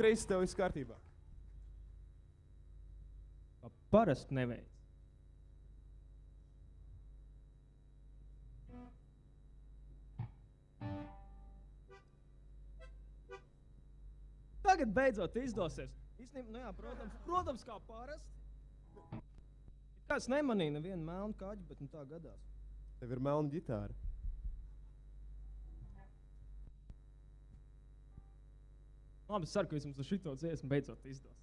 Reizes tev viss kārtībā. Parasti neveic. Tagad beidzot izdosies. Īstenībā, nu jā, protams, kā parasti. Kāds nemanīja nevienu melnu kaģi, bet nu tā gadās. Tev ir melna ģitāra. Labi, es ceru, ka vismaz ar šito dziesmu beidzot izdosies.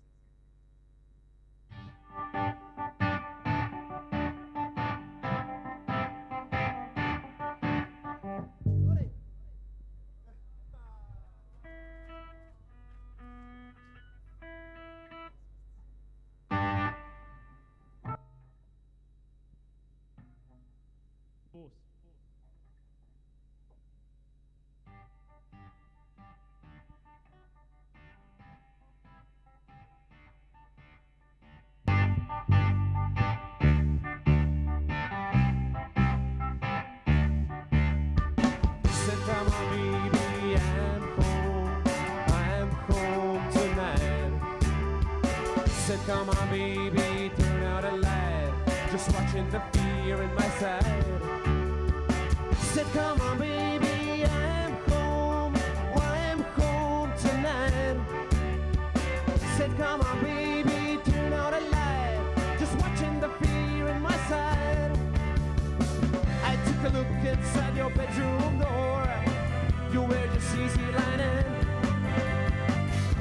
Said, come on, baby, I'm home tonight. Said, come on, baby, turn out a light. Just watching the fear in my side. Said, come on, baby, I'm home tonight. Said, come on, baby, turn out a light. Just watching the fear in my side. I took a look inside your bedroom door. You were just easy lining,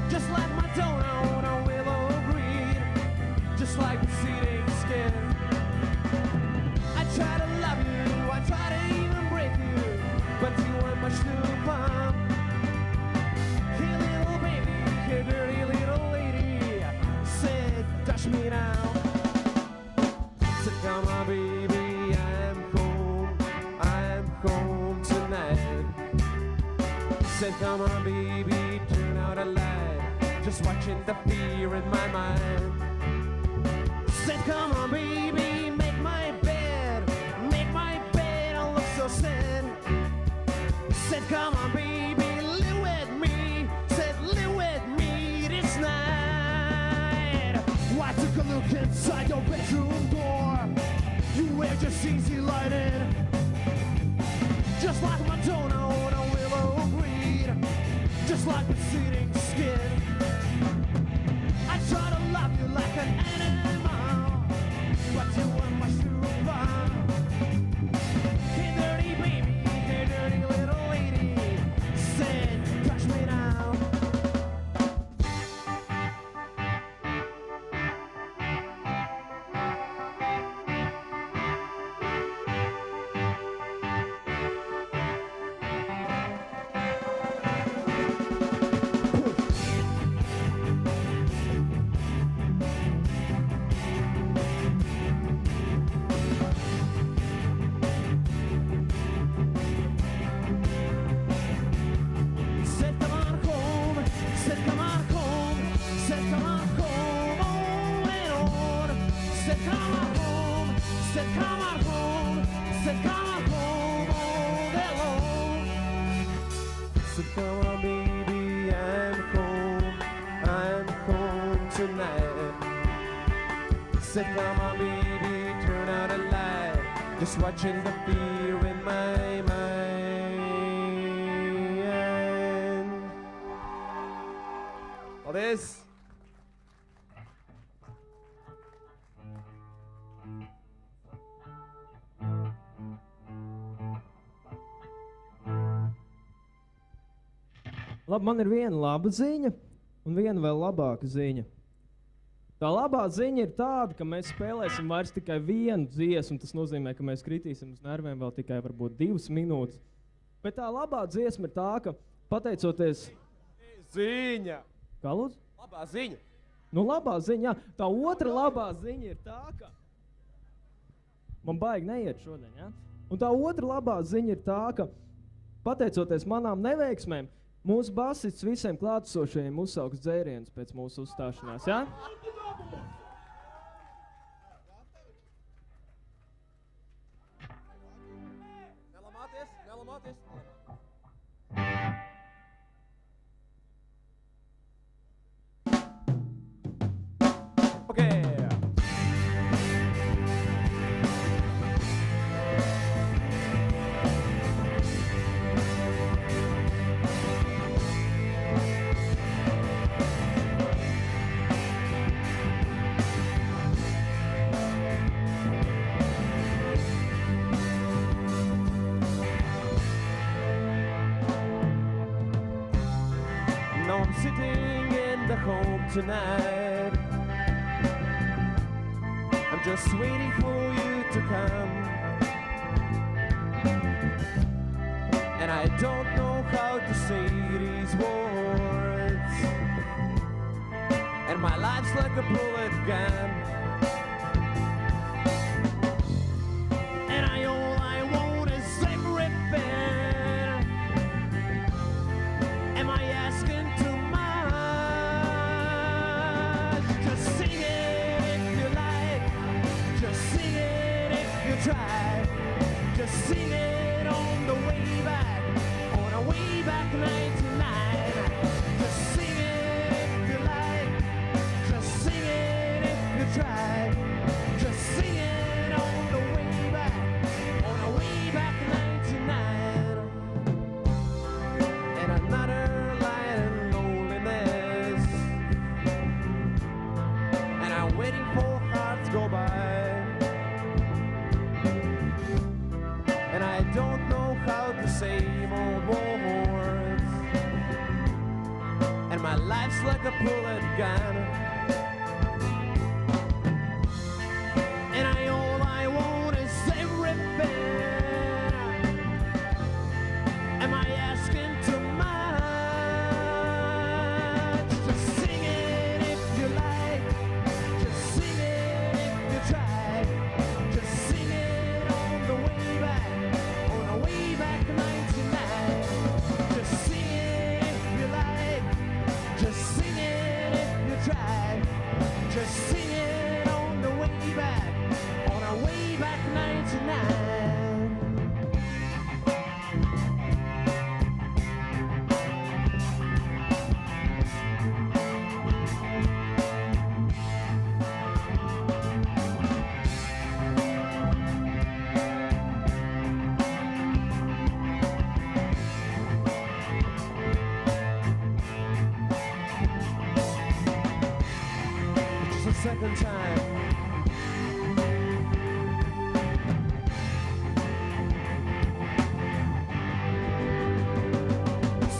just like Madonna on a willow green, just like receding skin. I try to love you, I try to even break you, but you weren't much to find. Here, little baby, here, dirty little lady, said, touch me now. Said, come on, baby, I'm home tonight. Said, come on, baby, turn out a light. Just watching the fear in my mind. Said, come on, baby, make my bed, I'll look so sad. Said, come on, baby, live with me. Said, live with me this night. I took a look inside your bedroom door. You were just easy lighting, just like Madonna on a willow green, just like receding skin. I try to love you like an animal, but you weren't much to find. Hey, dirty baby, hey, dirty little lady, said, touch me now. Said, come on home, said, come on home, said, come on home, on and on. Said, come on home, said, come on home, said, come on home, all day long. Said, come on, baby, I'm home tonight. Said, come on, baby, turn out a light. Just watching the fear in my mind. Paldies! Labi, man ir viena laba ziņa un viena vēl labāka ziņa. Tā labā ziņa ir tāda, ka mēs spēlēsim vairs tikai vienu dziesmu, tas nozīmē, ka mēs kritīsim uz nerviem vēl tikai varbūt 2 minūtes. Bet tā labā dziesma ir tā, ka pateicoties... Ziņa! Kā lūdzu? Labā ziņa! Nu, labā ziņa, jā. Tā otra labā ziņa ir tā, ka... Man baigi neiet šodien, jā? Un tā otra labā ziņa ir tā, ka pateicoties manām neveiksmēm, mūsu basists visiem klātesošajiem uzsauks dzērienus pēc mūsu uzstāšanās, jā? Nelamāties! find a home tonight. I'm just waiting for you to come. And I don't know how to say these words. And my life's like a bullet gun. And all I want is everything. Am I asking too much? Just sing it if you like. Just sing it if you try. Just sing it on the way back. On our way back 99. Just sing it if you like. Just sing it if you try. Just sing it on the way back. On our way back 99. And another light in loneliness. And I'm waiting for hearts go by. And I don't know how to say more words. And my life's like a bullet gun. And all I want is everything. Am I asking too much? Just sing it if you like. Just sing it if you try. Just sing it on the way back. On the way back 99. Just sing it if you like. Just sing it if you try. Just sing it on the way back. On our way back 99. Just a second time.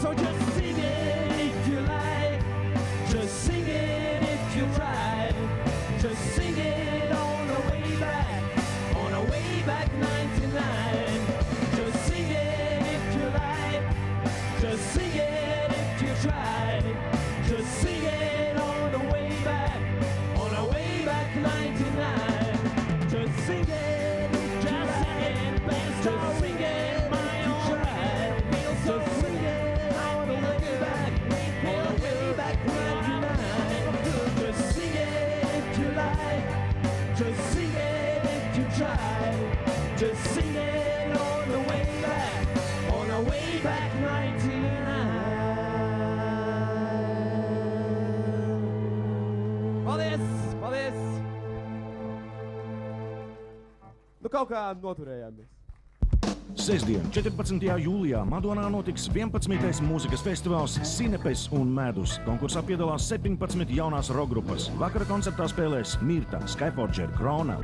So just sing it if you like. Just sing it if you try. Just sing it on the way back. On the way back 99. Just sing it if you like. Just sing it if you try. Just sing it on the way back. On the way back 99. Just sing it. Just sing it. Just sing it. My own right. Just sing it on the way back. On the way back 99. Just sing it if you like. Just sing it if you try. Just sing it on the way back. On the way back 99. Paldies! Paldies! Nu kaut kā noturējāmies. Sestdien, 14. jūlijā Madonā notiks 11. mūzikas festivāls Sinepes un Medus. Konkursā piedalās 17 jaunās rokgrupas. Vakara koncertā spēlēs Mirta, Skyforger, Krona.